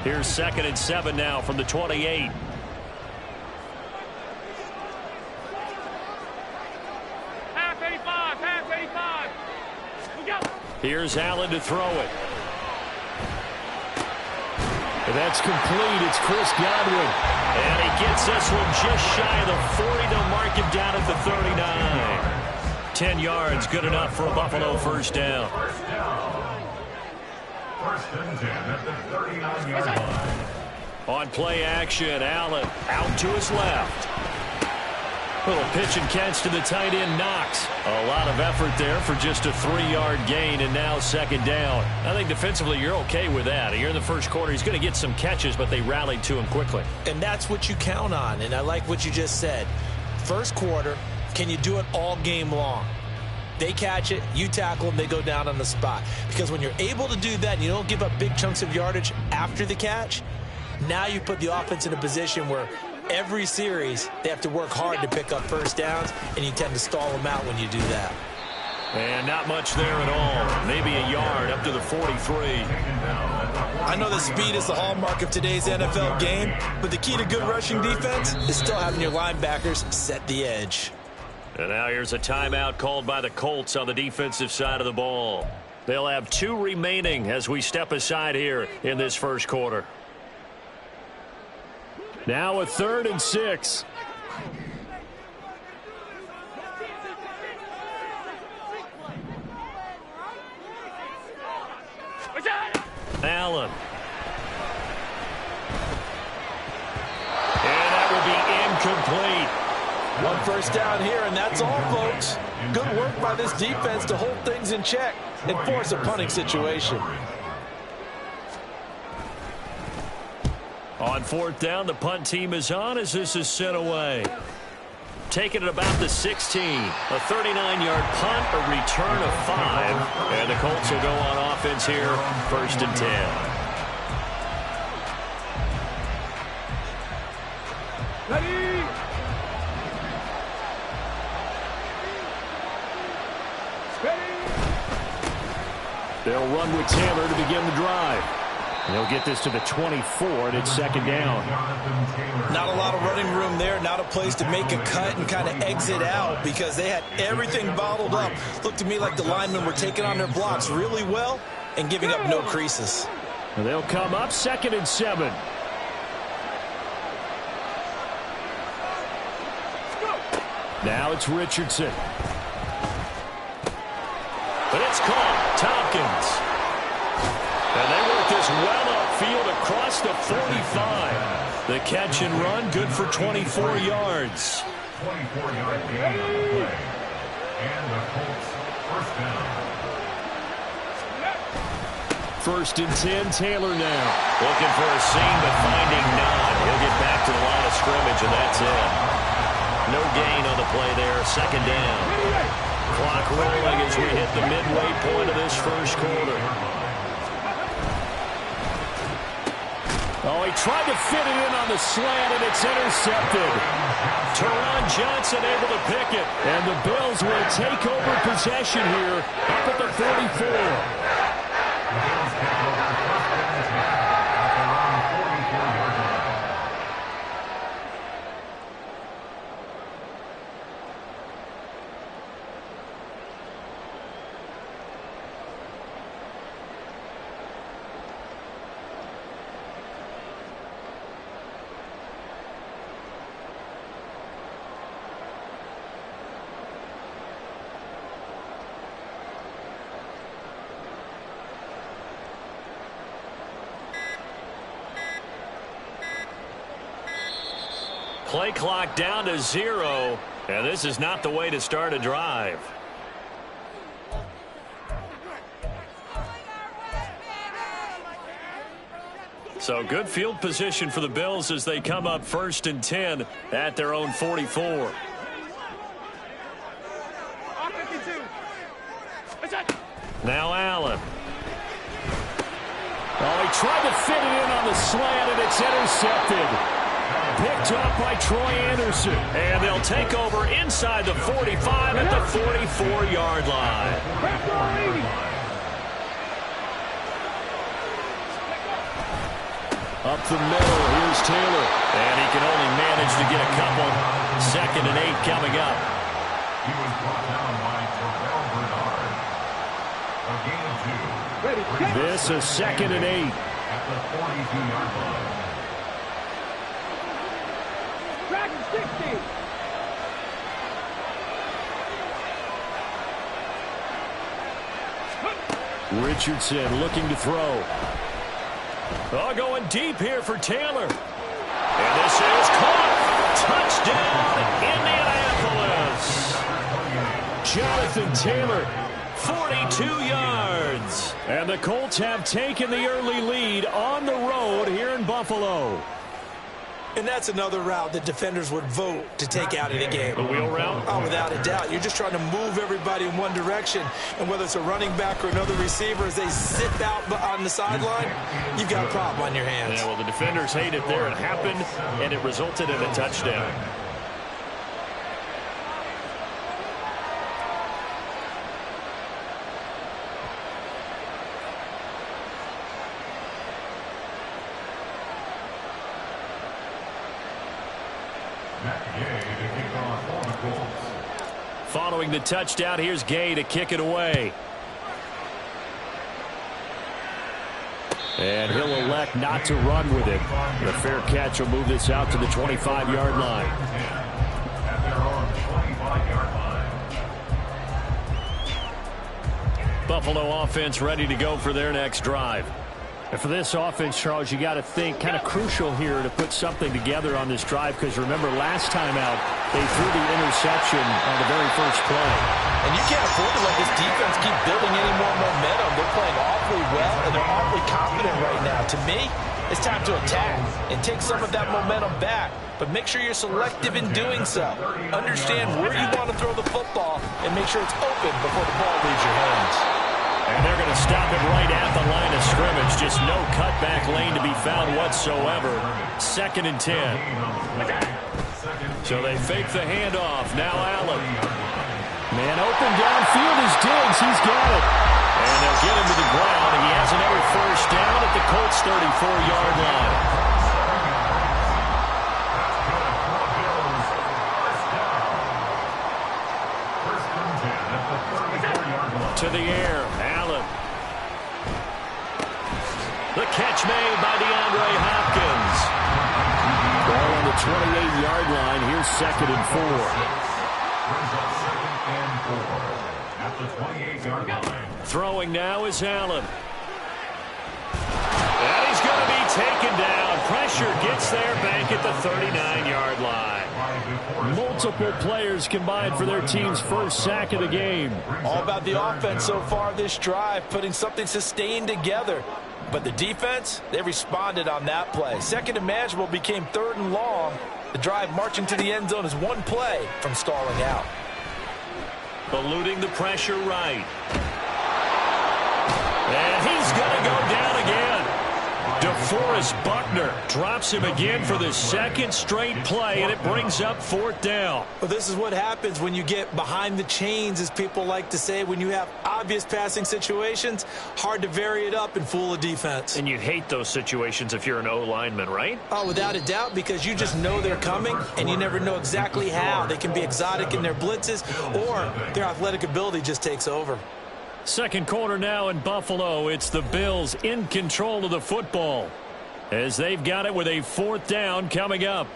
Here's 2nd and 7 now from the 28. Half 85, half 85. We go. Here's Allen to throw it. And that's complete. It's Chris Godwin. And he gets this one just shy of the 40. They'll mark him down at the 39. 10 yards, good enough for a Buffalo first down. First and 10 at the 39-yard line. On play action, Allen out to his left. Little pitch and catch to the tight end, Knox. A lot of effort there for just a 3-yard gain, and now 2nd down. I think defensively you're okay with that. Here in the first quarter, he's going to get some catches, but they rallied to him quickly. And that's what you count on, and I like what you just said. First quarter, can you do it all game long? They catch it, you tackle them, they go down on the spot. Because when you're able to do that and you don't give up big chunks of yardage after the catch, now you put the offense in a position where every series they have to work hard to pick up first downs, and you tend to stall them out when you do that. And not much there at all. Maybe a yard up to the 43. I know that speed is the hallmark of today's NFL game, but the key to good rushing defense is still having your linebackers set the edge. And now here's a timeout called by the Colts on the defensive side of the ball. They'll have 2 remaining as we step aside here in this first quarter. Now a 3rd and 6. Allen. And that will be incomplete. 1 first down here, and that's all, folks. Good work by this defense to hold things in check and force a punting situation. On 4th down, the punt team is on as this is sent away. Taking it about the 16. A 39-yard punt, a return of 5. And the Colts will go on offense here, 1st and 10. Ready. They'll run with Taylor to begin the drive. They'll get this to the 24, and it's 2nd down. Not a lot of running room there, not a place to make a cut and kind of exit out because they had everything bottled up. Looked to me like the linemen were taking on their blocks really well and giving up no creases. And they'll come up 2nd and 7. Now it's Richardson. But it's caught. Tompkins. And they work this well upfield across the 45. The catch and run, good for 24 yards. 24-yard gain on the play. And the Colts first down. 1st and 10, Taylor now. Looking for a seam, but finding none. He'll get back to the line of scrimmage, and that's it. No gain on the play there. 2nd down. Clock rolling as we hit the midway point of this first quarter. Oh, he tried to fit it in on the slant, and it's intercepted. Teron Johnson able to pick it. And the Bills will take over possession here up at the 44. Play clock down to 0, and this is not the way to start a drive. So good field position for the Bills as they come up 1st and 10 at their own 44. Now Allen. Oh, he tried to fit it in on the slant, and it's intercepted. Picked up by Troy Anderson. And they'll take over inside the 45 at the 44-yard line. Up the middle, here's Taylor. And he can only manage to get a couple. 2nd and 8 coming up. He was brought down by Terrell Bernard. A gain of 2. Ready, This is 2nd and 8. At the 42-yard line. Dragon 60. Richardson looking to throw. Oh, going deep here for Taylor. And this is caught. Touchdown, Indianapolis. Jonathan Taylor, 42 yards. And the Colts have taken the early lead on the road here in Buffalo. And that's another route that defenders would vote to take out of the game. The wheel route? Oh, without a doubt. You're just trying to move everybody in one direction. And whether it's a running back or another receiver, as they sit out on the sideline, you've got a problem on your hands. Yeah, well, the defenders hate it there. It happened, and it resulted in a touchdown. Following the touchdown, here's Gay to kick it away. And he'll elect not to run with it. The fair catch will move this out to the 25-yard line. At their own 25-yard line. Buffalo offense ready to go for their next drive. And for this offense, Charles, you got to think kind of crucial here to put something together on this drive, because remember last time out they threw the interception on the very first play. And you can't afford to let this defense keep building any more momentum. They're playing awfully well, and they're awfully confident right now. To me, it's time to attack and take some of that momentum back. But make sure you're selective in doing so. Understand where you want to throw the football and make sure it's open before the ball leaves your hands. And they're going to stop it right at the line of scrimmage. Just no cutback lane to be found whatsoever. 2nd and 10. So they fake the handoff. Now Allen. Man open downfield is Diggs. He's got it. And they'll get him to the ground. And he has another first down at the Colts' 34-yard line. To the air, Allen. The catch made by DeAndre Hopkins. Ball on the 28-yard line. Here's 2nd and 4. At the 28-yard line. Throwing now is Allen. And he's going to be taken down. Pressure gets there, back at the 39-yard line. Multiple players combined for their team's first sack of the game. All about the offense so far this drive, putting something sustained together. But the defense, they responded on that play. 2nd and manageable became 3rd and long. The drive marching to the end zone is one play from stalling out. Eluding the pressure right. And he's going to go down again. DeForest Buckner drops him again for the 2nd straight play, and it brings up 4th down. Well, this is what happens when you get behind the chains, as people like to say. When you have obvious passing situations, hard to vary it up and fool a defense. And you hate those situations if you're an O-lineman, right? Oh, without a doubt, because you just know they're coming, and you never know exactly how. They can be exotic in their blitzes, or their athletic ability just takes over. Second quarter now in Buffalo. It's the Bills in control of the football as they've got it with a 4th down coming up.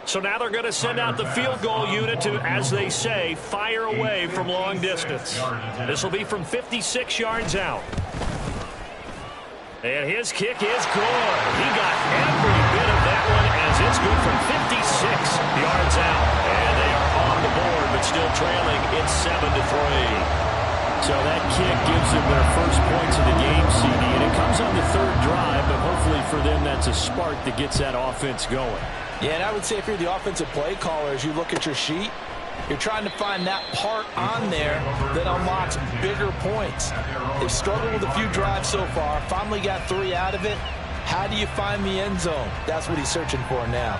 So now they're going to send out the field goal unit to, as they say, fire away from long distance. This will be from 56 yards out. And his kick is good. He got every bit of that one as it's good from 56 yards out. And they are on the board, but still trailing. It's 7-3. So that kick gives them their first points of the game, CD, and it comes on the 3rd drive, but hopefully for them that's a spark that gets that offense going. Yeah, and I would say if you're the offensive play caller, as you look at your sheet, you're trying to find that part on there that unlocks bigger points. They've struggled with a few drives so far, finally got 3 out of it. How do you find the end zone? That's what he's searching for now.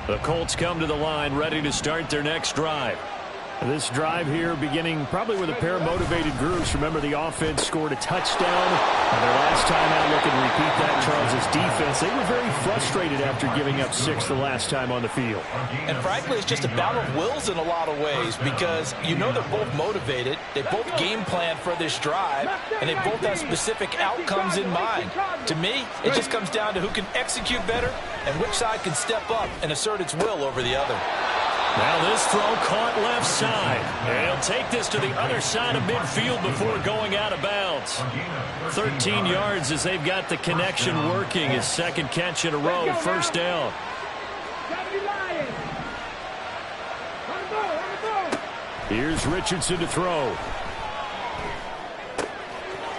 The Colts come to the line ready to start their next drive. This drive here beginning probably with a pair of motivated groups. Remember, the offense scored a touchdown. And their last time out, looking to repeat that, Charles' defense. They were very frustrated after giving up 6 the last time on the field. And frankly, it's just a battle of wills in a lot of ways because you know they're both motivated. They both game plan for this drive, and they both have specific outcomes in mind. To me, it just comes down to who can execute better and which side can step up and assert its will over the other. Now this throw caught left side. And he'll take this to the other side of midfield before going out of bounds. 13 yards as they've got the connection working. His second catch in a row, first down. Here's Richardson to throw.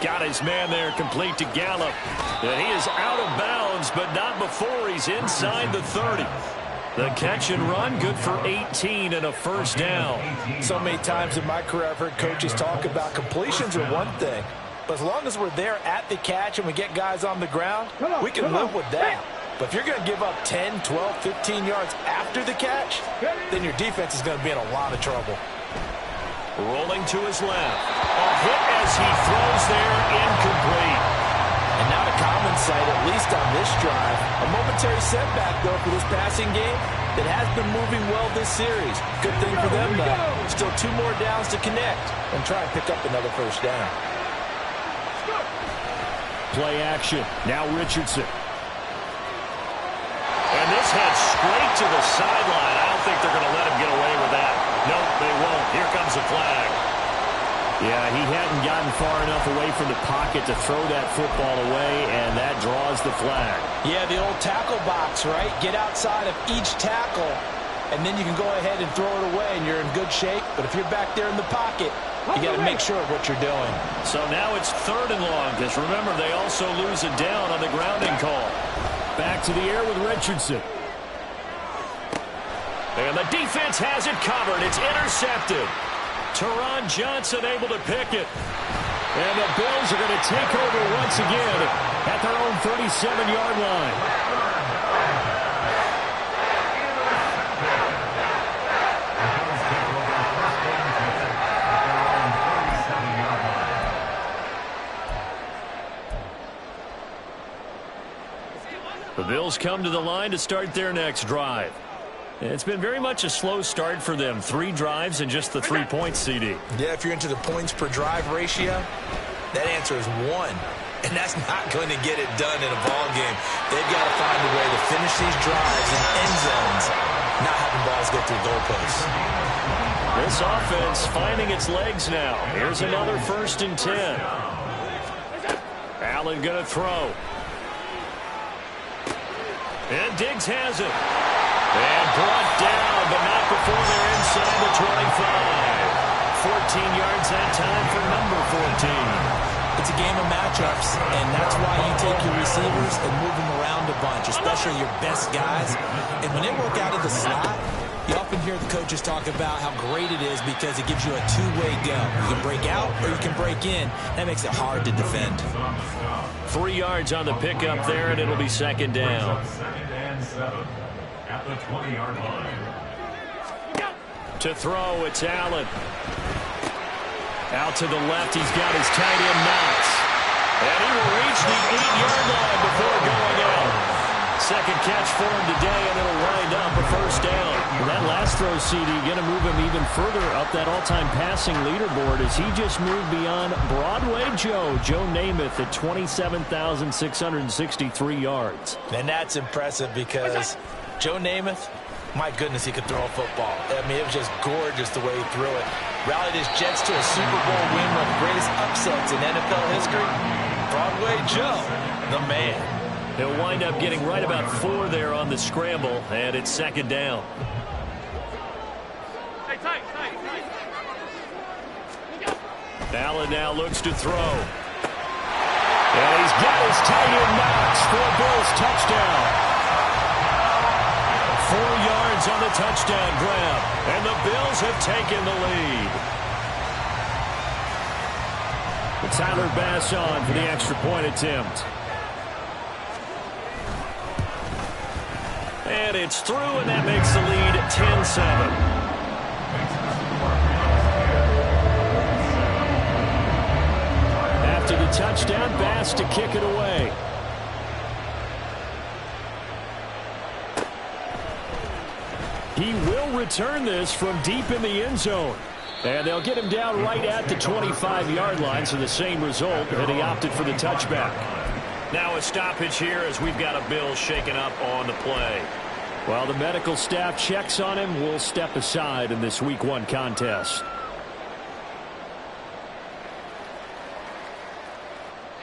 Got his man there, complete to Gallup. And he is out of bounds, but not before he's inside the 30. The catch and run, good for 18 and a first down. So many times in my career, I've heard coaches talk about completions are one thing, but as long as we're there at the catch and we get guys on the ground, we can live with that. But if you're going to give up 10, 12, 15 yards after the catch, then your defense is going to be in a lot of trouble. Rolling to his left. A hit as he throws there, incomplete. And not a common sight, at least on this drive. A momentary setback, though, for this passing game that has been moving well this series. Good thing for them, though. Still 2 more downs to connect and try and pick up another first down. Play action. Now Richardson. And this head straight to the sideline. I don't think they're going to let him get away with that. Nope, they won't. Here comes the flag. Yeah, he hadn't gotten far enough away from the pocket to throw that football away, and that draws the flag. Yeah, the old tackle box, right? Get outside of each tackle, and then you can go ahead and throw it away, and you're in good shape. But if you're back there in the pocket, you got to make sure of what you're doing. So now it's 3rd and long, because remember, they also lose a down on the grounding call. Back to the air with Richardson. And the defense has it covered. It's intercepted. Teron Johnson able to pick it. And the Bills are going to take over once again at their own 37-yard line. The Bills come to the line to start their next drive. It's been very much a slow start for them. 3 drives and just the 3 points, CD. Yeah, if you're into the points per drive ratio, that answer is 1. And that's not going to get it done in a ball game. They've got to find a way to finish these drives in end zones, not having balls go through goalposts. This offense finding its legs now. Here's another 1st and 10. Allen going to throw. And Diggs has it. And brought down, but not before they're inside the 25. 14 yards that time for number 14. It's a game of matchups, and that's why you take your receivers and move them around a bunch, especially your best guys. And when they work out of the slot, you often hear the coaches talk about how great it is because it gives you a 2-way go. You can break out or you can break in. That makes it hard to defend. 3 yards on the pickup there, and it'll be 2nd down. 2nd and 7 at the 20-yard line. To throw, it's Allen. Out to the left, he's got his tight end Knox. And he will reach the 8-yard line before going out. Second catch for him today, and it'll wind up a first down. And that last throw, CD, going to move him even further up that all-time passing leaderboard as he just moved beyond Broadway Joe Namath at 27,663 yards. And that's impressive because Joe Namath, my goodness, he could throw a football. I mean, it was just gorgeous the way he threw it. Rallied his Jets to a Super Bowl win, one of the greatest upsets in NFL history. Broadway Joe, the man. He'll wind up getting right about 4 there on the scramble, and it's 2nd down. Allen now looks to throw. And he's got his tight end Knox for a Bills touchdown. 4 yards on the touchdown grab, and the Bills have taken the lead. Tyler Bass on for the extra point attempt. And it's through, and that makes the lead 10-7. After the touchdown, Bass to kick it away. He will return this from deep in the end zone. And they'll get him down right at the 25-yard line, so the same result, and he opted for the touchback. Now a stoppage here as we've got a Bill shaken up on the play. While the medical staff checks on him, we'll step aside in this Week 1 contest.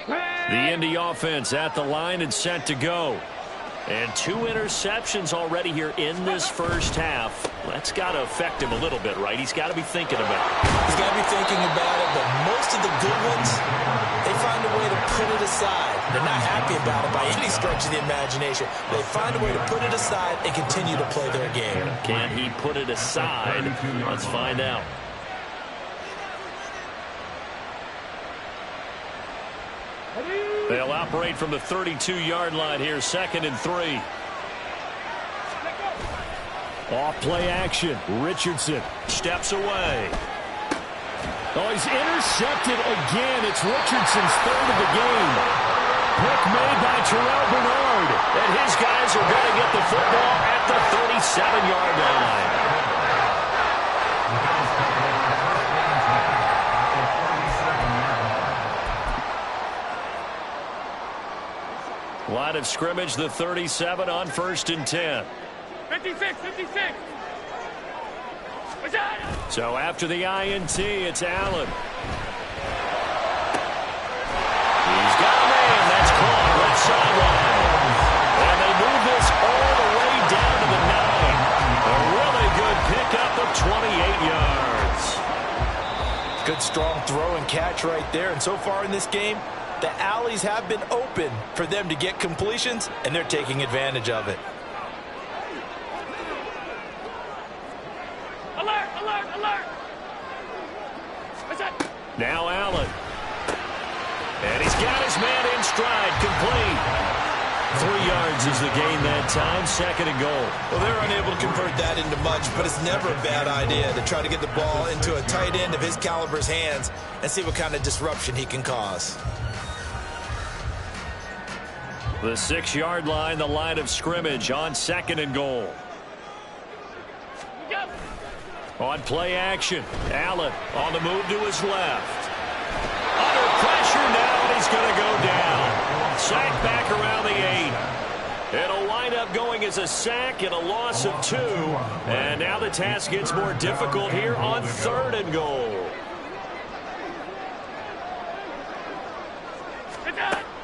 The Indy offense at the line and set to go. And 2 interceptions already here in this first half. That's got to affect him a little bit, right? He's got to be thinking about it. He's got to be thinking about it, but most of the good ones, they find a way to put it aside. They're not happy about it by any stretch of the imagination. They find a way to put it aside and continue to play their game. Can he put it aside? Let's find out. They'll operate from the 32-yard line here, 2nd and 3. Off play action. Richardson Steps away. Oh, he's intercepted again. It's Richardson's 3rd of the game. Pick made by Terrell Bernard. And his guys are going to get the football at the 37-yard line. Line of scrimmage, the 37 on 1st and 10. 56. So after the INT, it's Allen. He's got a man. That's caught left sideline. And they move this all the way down to the 9. A really good pickup of 28 yards. Good strong throw and catch right there. And so far in this game, the alleys have been open for them to get completions, and they're taking advantage of it. Alert! Now Allen. And he's got his man in stride, complete. 3 yards is the gain that time, 2nd and goal. Well, they're unable to convert that into much, but it's never a bad idea to try to get the ball into a tight end of his caliber's hands and see what kind of disruption he can cause. The 6-yard line, the line of scrimmage on 2nd and goal. On play action, Allen on the move to his left. Under pressure now, and he's going to go down. Sack back around the 8. It'll wind up going as a sack and a loss of 2. And now the task gets more difficult here on 3rd and goal.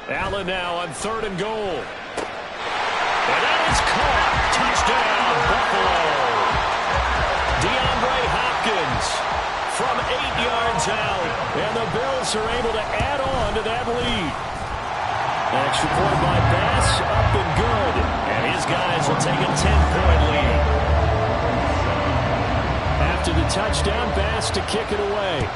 Allen now on 3rd and goal. And that is caught. Touchdown, Buffalo. DeAndre Hopkins from 8 yards out. And the Bills are able to add on to that lead. Extra point by Bass, up and good. And his guys will take a 10-point lead. After the touchdown, Bass to kick it away.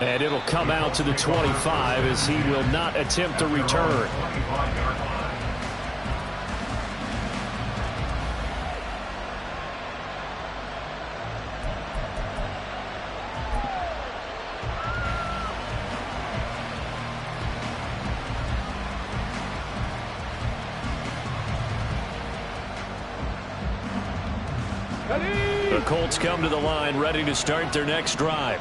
And it'll come out to the 25 as he will not attempt to return. The Colts come to the line, ready to start their next drive.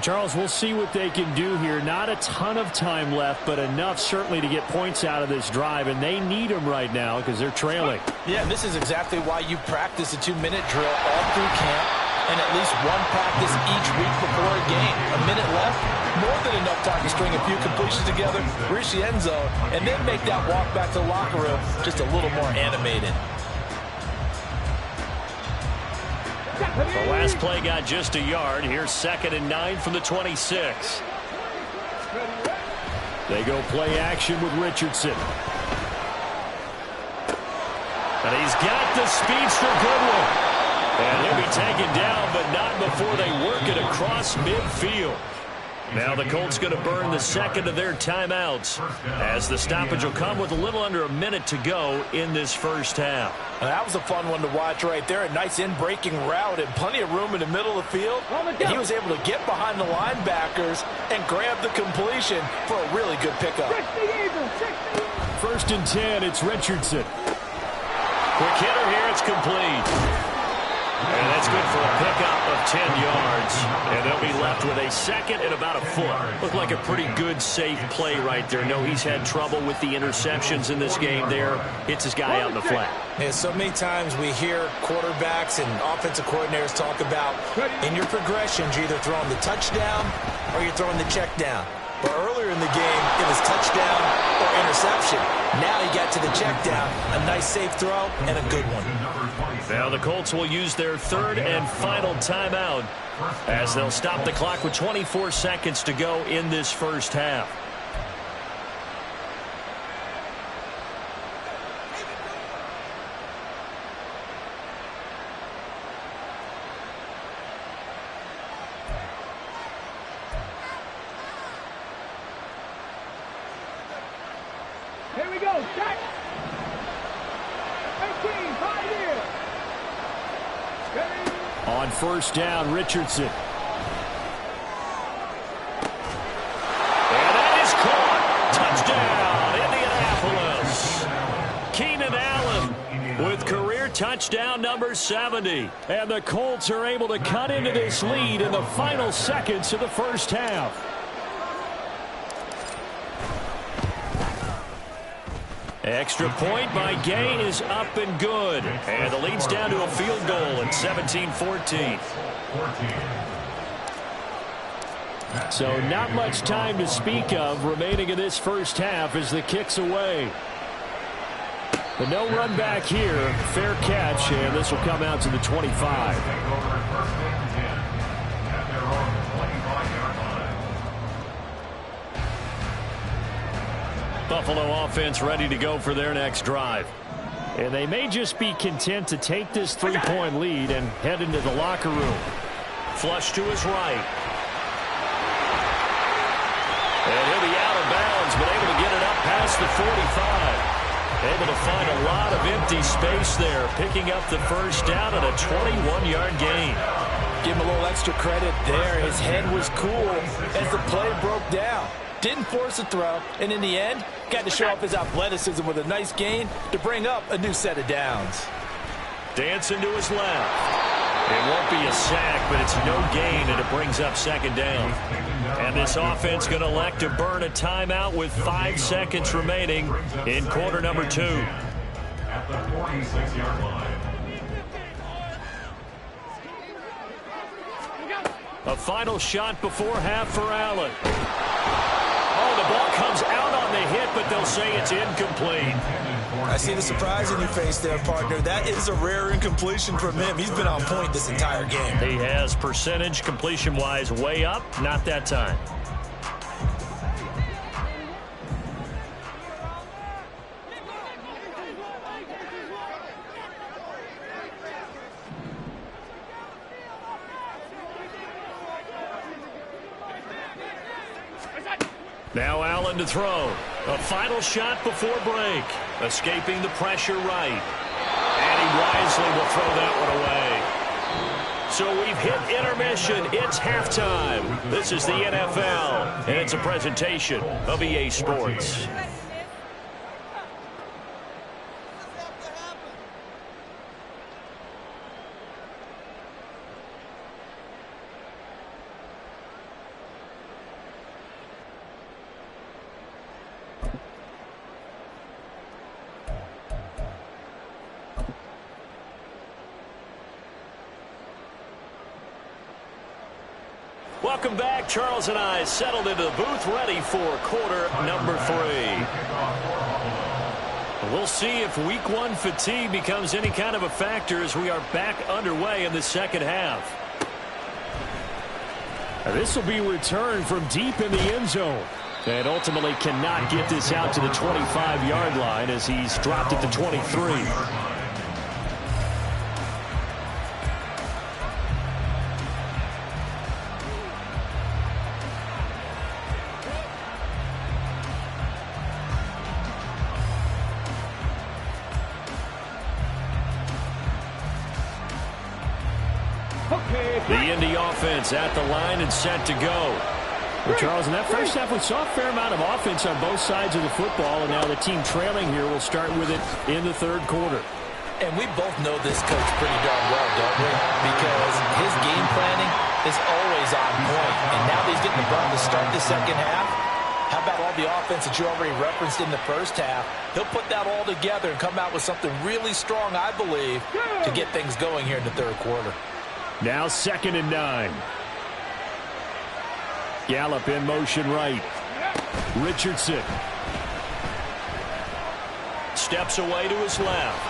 Charles, we'll see what they can do here. Not a ton of time left, but enough certainly to get points out of this drive, and they need them right now because they're trailing. Yeah, this is exactly why you practice a 2-minute drill all through camp and at least one practice each week before a game. A minute left, more than enough time to string a few completions together, reach the end zone, and then make that walk back to the locker room just a little more animated. The last play got just a yard. Here's 2nd and 9 from the 26. They go play action with Richardson. And he's got the speedster Goodwin. And he'll be taken down, but not before they work it across midfield. Now the Colts going to burn the second of their timeouts as the stoppage will come with a little under a minute to go in this first half. That was a fun one to watch right there. A nice in-breaking route and plenty of room in the middle of the field. And he was able to get behind the linebackers and grab the completion for a really good pickup. 1st and 10, it's Richardson. Quick hitter here, it's complete. And that's good for a pickup of 10 yards. And they'll be left with a second and about a foot. Looked like a pretty good, safe play right there. No, he's had trouble with the interceptions in this game there. Hits his guy out in the flat. And so many times we hear quarterbacks and offensive coordinators talk about in your progressions, you're either throwing the touchdown or you're throwing the check down. But earlier in the game, it was touchdown or interception. Now he got to the check down. A nice safe throw and a good one. Now the Colts will use their 3rd and final timeout as they'll stop the clock with 24 seconds to go in this first half. Here we go, set. 18, 5 here. Ready. On 1st down, Richardson. And that is caught. Touchdown, Indianapolis. Keenan Allen with career touchdown number 70. And the Colts are able to cut into this lead in the final seconds of the first half. Extra point by Gay is up and good. And the lead's down to a field goal at 17-14. So not much time to speak of remaining in this first half as the kick's away. But no run back here. Fair catch, and this will come out to the 25. Buffalo offense ready to go for their next drive. And they may just be content to take this 3-point lead and head into the locker room. Flush to his right. And he'll be out of bounds, but able to get it up past the 45. Able to find a lot of empty space there, picking up the first down and a 21-yard gain. Give him a little extra credit there. His head was cool as the play broke down. Didn't force a throw, and in the end, got to show off his athleticism with a nice gain to bring up a new set of downs. Dancing to his left. It won't be a sack, but it's no gain, and it brings up 2nd down. And this offense going to elect to burn a timeout with 5 seconds remaining in quarter number 2. At the 46-yard line. A final shot before half for Allen. Oh, the ball comes out on the hit, but they'll say it's incomplete. I see the surprise in your face there, partner. That is a rare incompletion from him. He's been on point this entire game. He has percentage completion-wise way up, not that time. Now Allen to throw. A final shot before break. Escaping the pressure right. And he wisely will throw that one away. So we've hit intermission. It's halftime. This is the NFL, and it's a presentation of EA Sports. Welcome back. Charles and I settled into the booth ready for quarter number 3. We'll see if week 1 fatigue becomes any kind of a factor as we are back underway in the second half. This will be returned from deep in the end zone. And ultimately cannot get this out to the 25-yard line as he's dropped it to 23. The Indy offense at the line and set to go. Well, Charles, in that first half, we saw a fair amount of offense on both sides of the football, and now the team trailing here will start with it in the third quarter. And we both know this coach pretty darn well, don't we? Because his game planning is always on point. And now that he's getting the ball to start the second half, how about all the offense that you already referenced in the first half? He'll put that all together and come out with something really strong, I believe, to get things going here in the third quarter. Now 2nd and 9. Gallup in motion right. Richardson. Steps away to his left.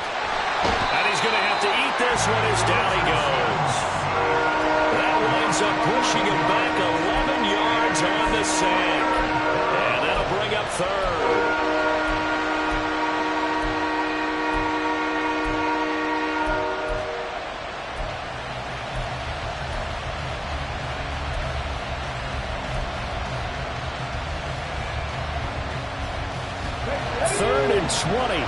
And he's going to have to eat this one as down he goes. That winds up pushing him back 11 yards on the sack. And that'll bring up third. Third and 20.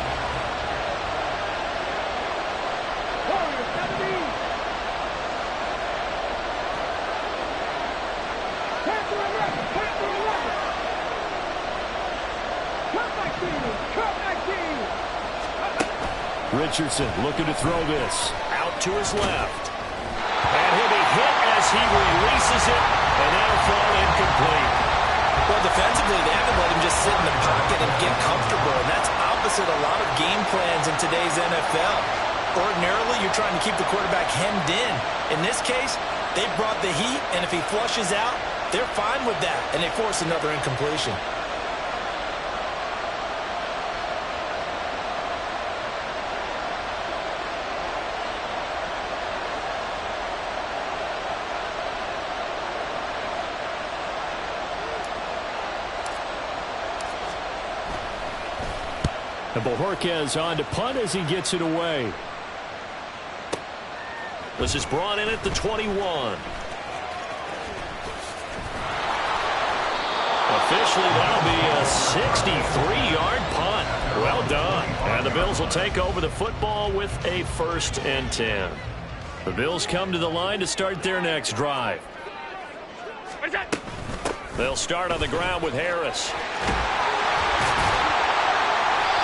Richardson looking to throw this. Out to his left. And he'll be hit as he releases it, and that'll fall incomplete. Well, defensively, they haven't let him just sit in the pocket and get comfortable, and that's opposite a lot of game plans in today's NFL. Ordinarily, you're trying to keep the quarterback hemmed in. In this case, they brought the heat, and if he flushes out, they're fine with that, and they force another incompletion. And Bojorquez on to punt as he gets it away. This is brought in at the 21. Officially, that'll be a 63-yard punt. Well done. And the Bills will take over the football with a 1st and 10. The Bills come to the line to start their next drive. They'll start on the ground with Harris.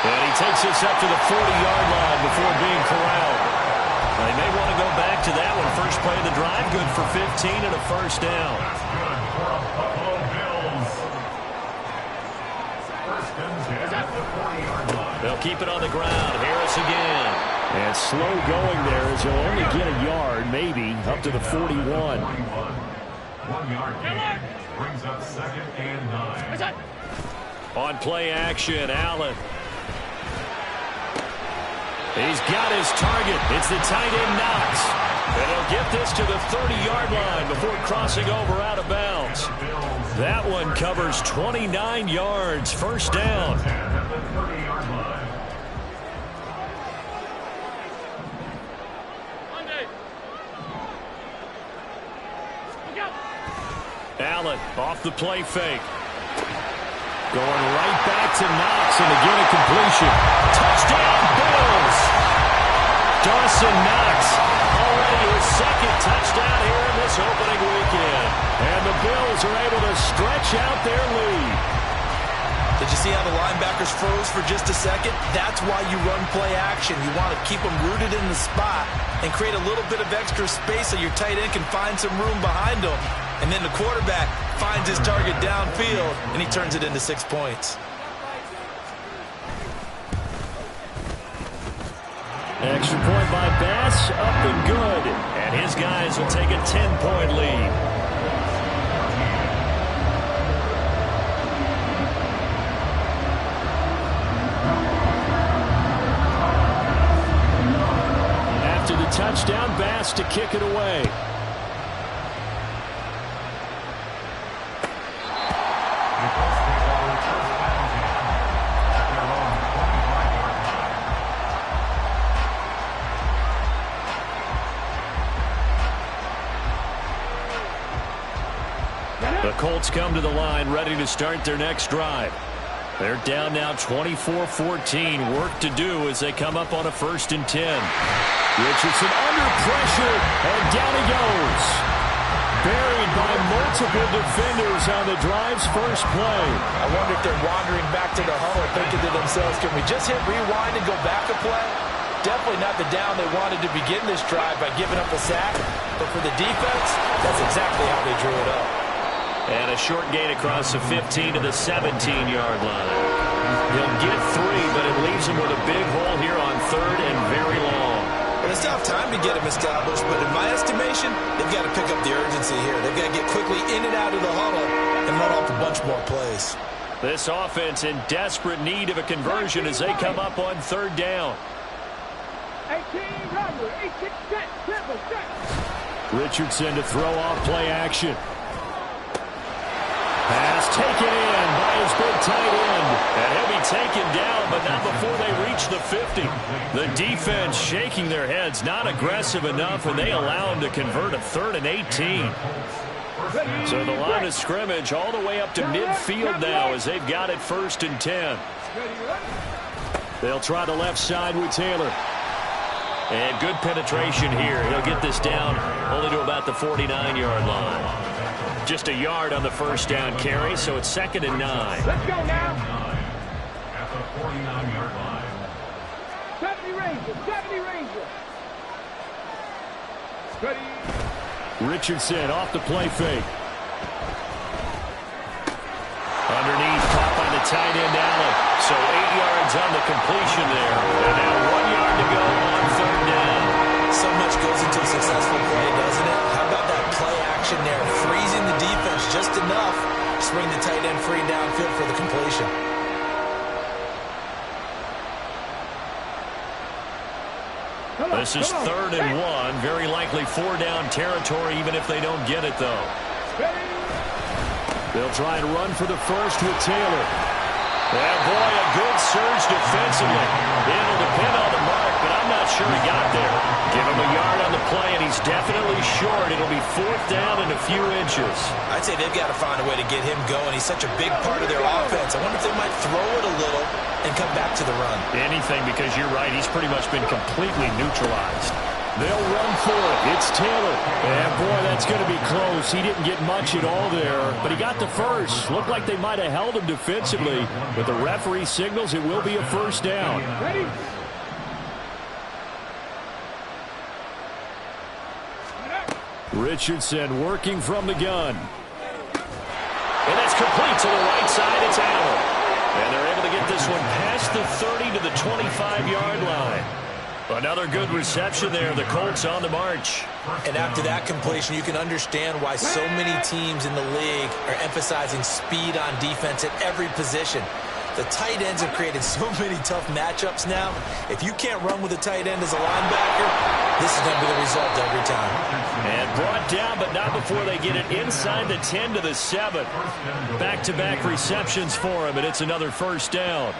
And he takes this up to the 40-yard line before being corralled. They may want to go back to that one. First play of the drive, good for 15 and a 1st down. That's good for a Buffalo Bills. 1st and 10 at the 40-yard line. They'll keep it on the ground. Harris again. And slow going there as he'll only get a yard, maybe, up to the 41. 1-yard gain brings up 2nd and 9. On play action, Allen. He's got his target. It's the tight end, Knox. And he'll get this to the 30-yard line before crossing over out of bounds. That one covers 29 yards. 1st down. At the 30-yard line. Allen off the play fake. Going right back to Knox, and again a completion. Touchdown, Bills! Dawson Knox, already his 2nd touchdown here in this opening weekend. And the Bills are able to stretch out their lead. Did you see how the linebackers froze for just a second? That's why you run play action. You want to keep them rooted in the spot and create a little bit of extra space so your tight end can find some room behind him. And then the quarterback finds his target downfield, and he turns it into 6 points. Extra point by Bass, up and good. And his guys will take a 10-point lead. After the touchdown, Bass to kick it away. The Colts come to the line ready to start their next drive. They're down now 24-14. Work to do as they come up on a 1st and 10. Richardson under pressure, and down he goes. Buried by multiple defenders on the drive's first play. I wonder if they're wandering back to the huddle thinking to themselves, can we just hit rewind and go back a play? Definitely not the down they wanted to begin this drive by giving up a sack. But for the defense, that's exactly how they drew it up. And a short gain across the 15 to the 17-yard line. He'll get 3, but it leaves him with a big hole here on 3rd and very long. Well, it's not time to get him established, but in my estimation, they've got to pick up the urgency here. They've got to get quickly in and out of the huddle and run off a bunch more plays. This offense in desperate need of a conversion as they come up on 3rd down. 18 number, 18 set, triple set. Richardson to throw off play action. Pass taken in by his big tight end. And he'll be taken down, but not before they reach the 50. The defense shaking their heads, not aggressive enough, and they allow him to convert a 3rd and 18. So the line of scrimmage all the way up to midfield now as they've got it 1st and 10. They'll try the left side with Taylor. And good penetration here. He'll get this down only to about the 49-yard line. Just a yard on the 1st down carry, so it's 2nd and 9. Let's go now. At the 49-yard line. 70 Ranger, 70 Ranger. Ready. Richardson off the play fake. Underneath, caught by the tight end, Allen. So 8 yards on the completion there. And now 1 yard to go on 3rd down. So much goes into a successful play, doesn't it? How about that play action there? Freezing the defense just enough to swing the tight end free downfield for the completion. This is 3rd and 1. Very likely 4-down territory, even if they don't get it, though. They'll try and run for the first with Taylor. And boy, a good surge defensively. It'll depend on the mark, but I'm not sure he got there. Give him a yard on the play, and he's definitely short. It'll be 4th down in a few inches. I'd say they've got to find a way to get him going. He's such a big part of their offense. I wonder if they might throw it a little and come back to the run. Anything, because you're right. He's pretty much been completely neutralized. They'll run for it. It's Taylor. And boy, that's going to be close. He didn't get much at all there, but he got the first. Looked like they might have held him defensively, but the referee signals it will be a 1st down. Ready. Richardson working from the gun. And that's complete to the right side. It's Allen. And they're able to get this one past the 30 to the 25-yard line. Another good reception there. The Colts on the march. And after that completion, you can understand why so many teams in the league are emphasizing speed on defense at every position. The tight ends have created so many tough matchups now. If you can't run with a tight end as a linebacker, this is going to be the result every time. And brought down, but not before they get it inside the 10 to the 7. Back-to-back receptions for him, and it's another 1st down.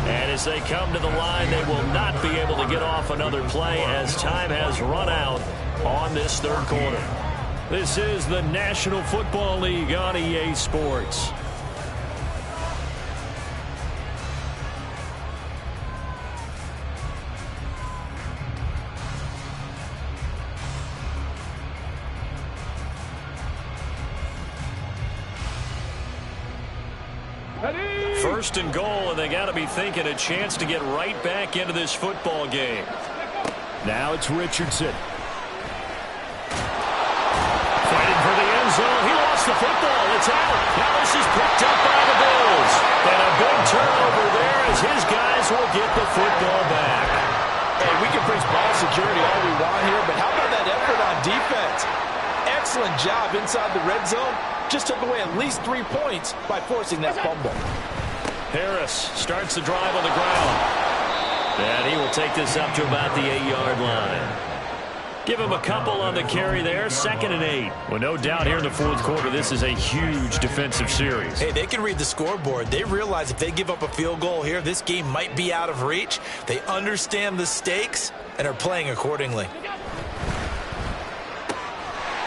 And as they come to the line, they will not be able to get off another play as time has run out on this 3rd quarter. This is the National Football League on EA Sports. First and goal, and they got to be thinking a chance to get right back into this football game. Now it's Richardson. Fighting for the end zone. He lost the football. It's out. Now this is picked up by the Bills. And a big turnover there as his guys will get the football back. Hey, we can preach ball security all we want here, but how about that effort on defense? Excellent job inside the red zone. Just took away at least 3 points by forcing that fumble. Harris starts the drive on the ground. And he will take this up to about the 8-yard line. Give him a couple on the carry there. 2nd and 8. Well, no doubt here in the 4th quarter, this is a huge defensive series. Hey, they can read the scoreboard. They realize if they give up a field goal here, this game might be out of reach. They understand the stakes and are playing accordingly.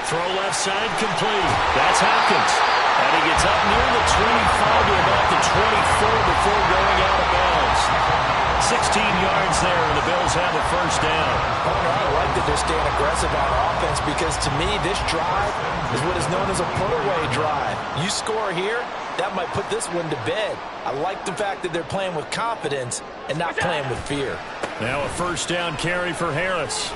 throw left side complete. That's Hopkins. And he gets up near the 25 to about the 24 before going out of bounds. 16 yards there, and the Bills have a first down. I like that they're staying aggressive on offense because, to me, this drive is what is known as a put-away drive. You score here, that might put this one to bed. I like the fact that they're playing with confidence and not playing with fear. Now a first down carry for Harris.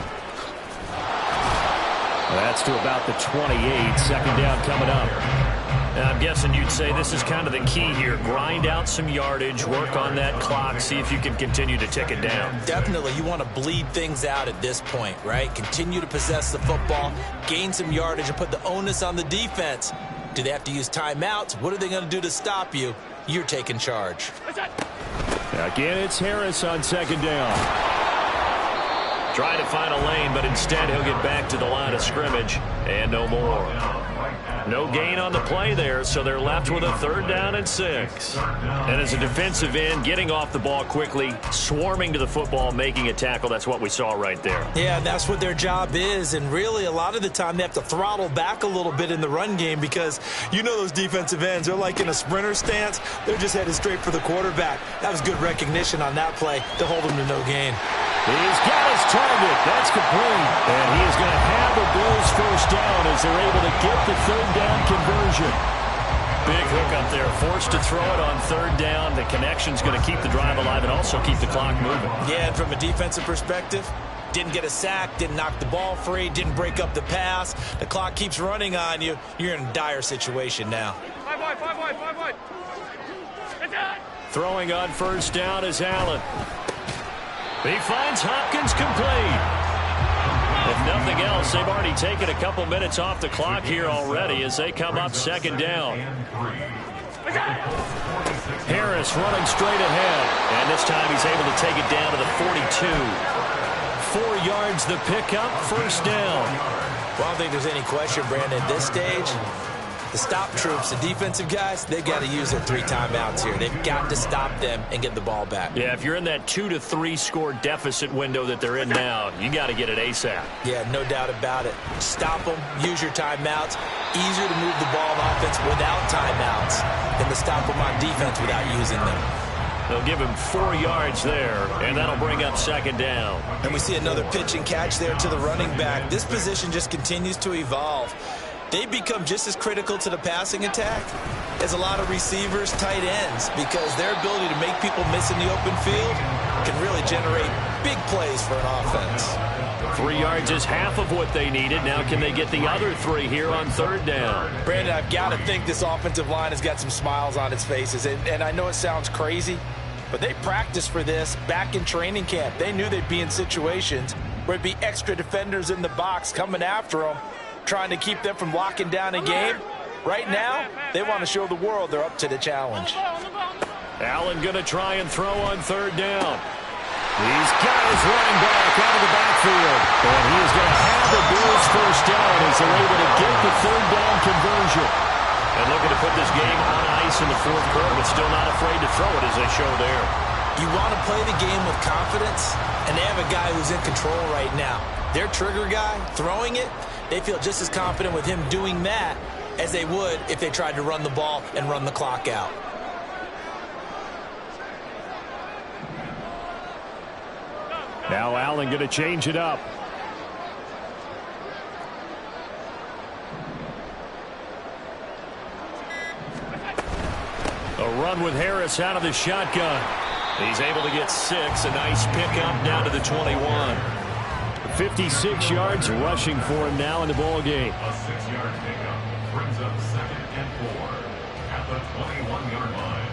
That's to about the 28. Second down coming up. Now, I'm guessing you'd say this is kind of the key here. Grind out some yardage, work on that clock, see if you can continue to tick it down. Definitely. You want to bleed things out at this point, right? Continue to possess the football, gain some yardage, and put the onus on the defense. Do they have to use timeouts? What are they going to do to stop you? You're taking charge. Again, it's Harris on second down. Trying to find a lane, but instead he'll get back to the line of scrimmage, and no more. No gain on the play there, so they're left with a third down and 6. And as a defensive end, getting off the ball quickly, swarming to the football, making a tackle, that's what we saw right there. Yeah, that's what their job is, and really a lot of the time they have to throttle back a little bit in the run game because you know those defensive ends, they're like in a sprinter stance. They're just headed straight for the quarterback. That was good recognition on that play to hold him to no gain. He's got his target. That's complete. And he is going to have the Bills first down as they're able to get the third down conversion. Big hook up there. Forced to throw it on third down. The connection's going to keep the drive alive and also keep the clock moving. Yeah, and from a defensive perspective, didn't get a sack, didn't knock the ball free, didn't break up the pass. The clock keeps running on you. You're in a dire situation now. 5 wide. Throwing on first down is Allen. He finds Hopkins complete. If nothing else, they've already taken a couple minutes off the clock here already as they come up second down. Harris running straight ahead. And this time he's able to take it down to the 42. 4 yards the pickup, first down. Well, I don't think there's any question, Brandon, at this stage, the stop troops, the defensive guys, they've got to use their 3 timeouts here. They've got to stop them and get the ball back. Yeah, if you're in that 2 to 3 score deficit window that they're in now, you got to get it ASAP. Yeah, no doubt about it. Stop them, use your timeouts. Easier to move the ball on offense without timeouts than to stop them on defense without using them. They'll give him 4 yards there, and that'll bring up second down. And we see another pitch and catch there to the running back. This position just continues to evolve. They become just as critical to the passing attack as a lot of receivers, tight ends, because their ability to make people miss in the open field can really generate big plays for an offense. 3 yards is half of what they needed. Now can they get the other 3 here on third down? Brandon, I've got to think this offensive line has got some smiles on its faces. And I know it sounds crazy, but they practiced for this back in training camp. They knew they'd be in situations where it'd be extra defenders in the box coming after them, trying to keep them from locking down a game. Right now, they want to show the world they're up to the challenge. Allen going to try and throw on third down. He's got his running back out of the backfield. And he is going to have the Bills first down as they're able to get the third down conversion. And looking to put this game on ice in the fourth quarter, but still not afraid to throw it as they show there. You want to play the game with confidence, and they have a guy who's in control right now. Their trigger guy, throwing it, they feel just as confident with him doing that as they would if they tried to run the ball and run the clock out. Now Allen going to change it up. A run with Harris out of the shotgun. He's able to get 6. A nice pickup down to the 21. 56 yards rushing for him now in the ball game. A 6-yard pickup brings up 2nd and 4 at the 21-yard line.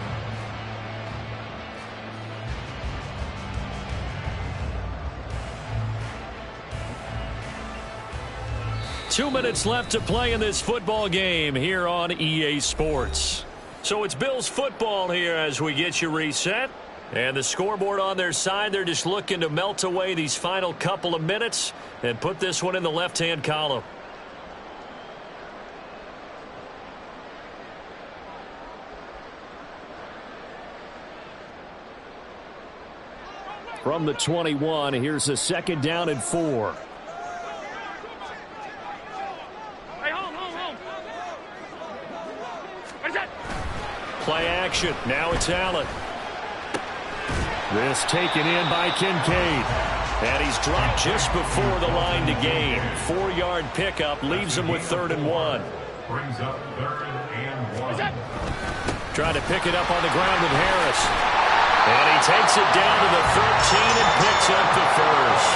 Two minutes left to play in this football game here on EA Sports. So it's Bills football here as we get you reset. And the scoreboard on their side, they're just looking to melt away these final couple of minutes and put this one in the left-hand column. From the 21, here's a 2nd down and 4. Play action. Now it's Allen. This taken in by Kincaid. And he's dropped just before the line to gain. 4-yard pickup leaves him with 3rd and 1. Brings up 3rd and 1. Trying to pick it up on the ground with Harris. And he takes it down to the 13 and picks up the first.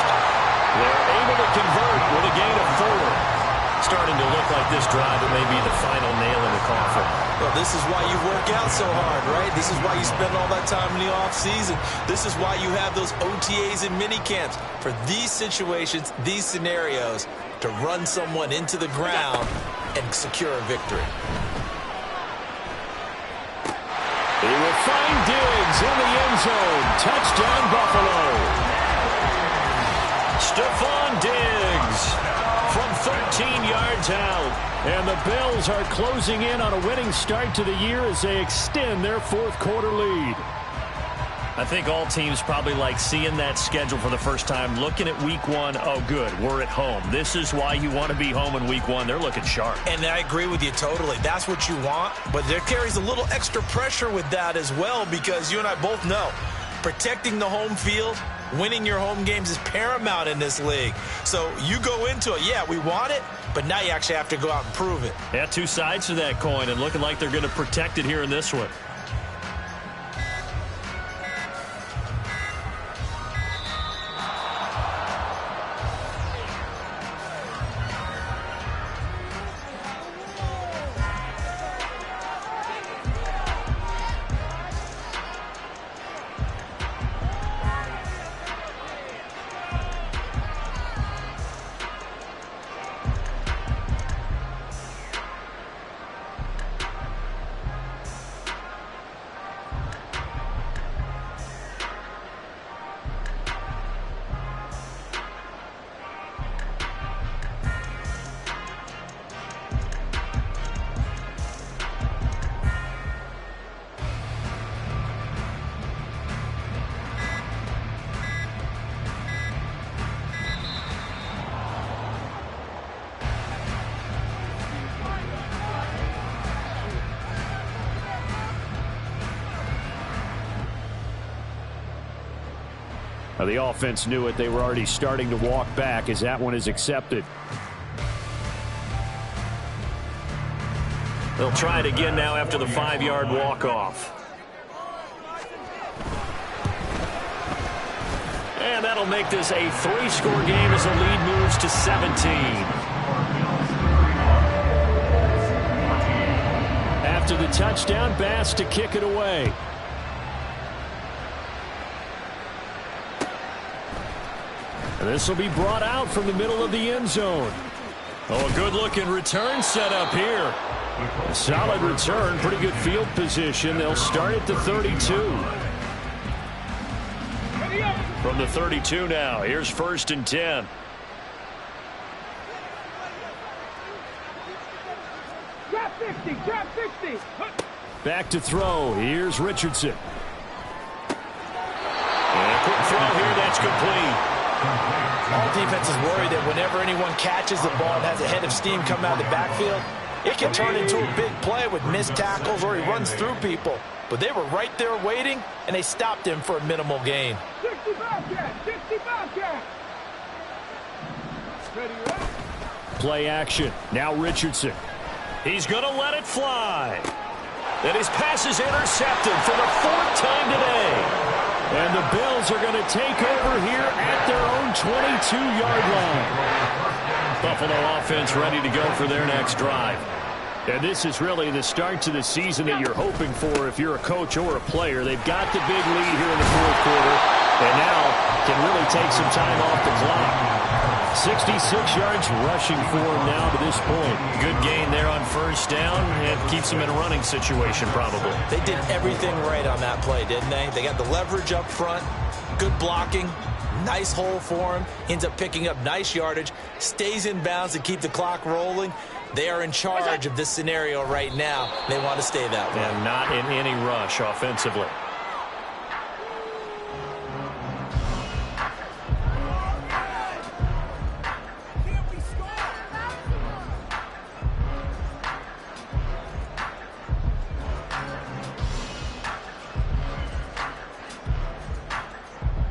They're able to convert with a gain of 4. Starting to look like this drive, it may be the final nail in the coffin. Well, this is why you work out so hard, right? This is why you spend all that time in the offseason. This is why you have those OTAs and mini camps. For these situations, these scenarios, to run someone into the ground and secure a victory. He will find Diggs in the end zone. Touchdown, Buffalo. Stephon Diggs from 13 yards out. And the Bills are closing in on a winning start to the year as they extend their 4th quarter lead. I think all teams probably like seeing that schedule for the first time, looking at week 1. Oh, good, we're at home. This is why you want to be home in week 1. They're looking sharp. And I agree with you totally. That's what you want. But there carries a little extra pressure with that as well, because you and I both know protecting the home field, winning your home games is paramount in this league. So you go into it, yeah, we want it, but now you actually have to go out and prove it. Yeah, 2 sides to that coin, and looking like they're going to protect it here in this one. Now, the offense knew it. They were already starting to walk back as that one is accepted. They'll try it again now after the 5-yard walk-off. And that'll make this a 3-score game as the lead moves to 17. After the touchdown, Bass to kick it away. And this will be brought out from the middle of the end zone. Oh, a good-looking return set up here. A solid return, pretty good field position. They'll start at the 32. From the 32 now, here's 1st and 10. Drop 50, drop 50. Back to throw. Here's Richardson. And a quick throw here, that's complete. All defenses worry that whenever anyone catches the ball and has a head of steam coming out of the backfield, it can turn into a big play with missed tackles or he runs through people. But they were right there waiting, and they stopped him for a minimal gain. 65 cat, 65 cat. Ready, right? Play action. Now Richardson. He's going to let it fly. And his pass is intercepted for the 4th time today. And the Bills are going to take over here at their own 22-yard line. Buffalo offense ready to go for their next drive. And this is really the start to the season that you're hoping for if you're a coach or a player. They've got the big lead here in the 4th quarter, and now can really take some time off the clock. 66 yards rushing for him now to this point. Good gain there on 1st down, and keeps him in a running situation probably. They did everything right on that play, didn't they? They got the leverage up front, good blocking, nice hole for him, ends up picking up nice yardage, stays in bounds to keep the clock rolling. They are in charge of this scenario right now. They want to stay that way. And not in any rush offensively.